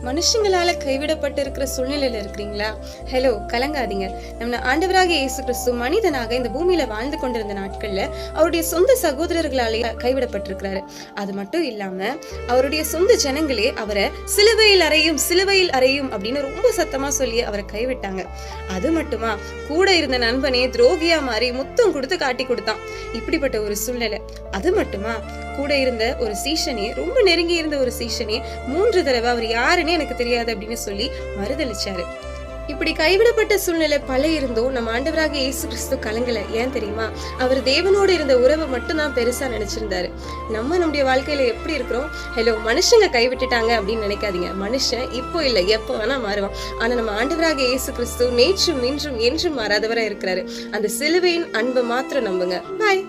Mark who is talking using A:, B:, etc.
A: மனுஷங்களால கைவிடப்பட்டு இருக்கிற சூழ்நிலையில இருக்கிறீங்களா? ஹலோ, கலங்காதீங்க. நம்ம ஆண்டவராக இயேசு கிறிஸ்து மனிதனாக இந்த பூமியில வாழ்ந்து கொண்டிருந்த நாட்கள்ல அவருடைய சொந்த சகோதரர்களாலே கைவிடப்பட்டிருக்கிறாரு. அது மட்டும் இல்லாம அவருடைய சொந்த ஜனங்களே அவரை சிலுவையில் அறையும் சிலுவையில் அறையும் அப்படின்னு ரொம்ப சத்தமா சொல்லி அவரை கைவிட்டாங்க. அது மட்டுமா, கூட இருந்த நண்பனே துரோகியா மாறி முத்தம் கொடுத்து காட்டி கொடுத்தான். இப்படிப்பட்ட ஒரு சூழ்நிலை. அது மட்டுமா, கூட இருந்த ஒரு சீஷனே, ரொம்ப நெருங்கி இருந்த ஒரு சீஷனே 3 தடவை அவர் யாருன்னே எனக்கு தெரியாது அப்படின்னு சொல்லி மறுதளிச்சாரு. இப்படி கைவிடப்பட்ட சூழ்நிலை பல இருந்தும் நம்ம ஆண்டவராக இயேசு கிறிஸ்து கலங்கல. ஏன் தெரியுமா? அவர் தேவனோடு இருந்த உறவை மட்டும் தான் பெருசா நினைச்சிருந்தாரு. நம்முடைய வாழ்க்கையில எப்படி இருக்கிறோம்? ஹலோ, மனுஷங்க கைவிட்டுட்டாங்க அப்படின்னு நினைக்காதீங்க. மனுஷன் இப்போ இல்ல, எப்போ வேணா மாறுவான். ஆனா நம்ம ஆண்டவராக இயேசு கிறிஸ்து நேற்றும் இன்றும் என்றும் மாறாதவரா இருக்கிறாரு. அந்த சிலுவையின் அன்பை மாத்திரம் நம்புங்க. பாய்.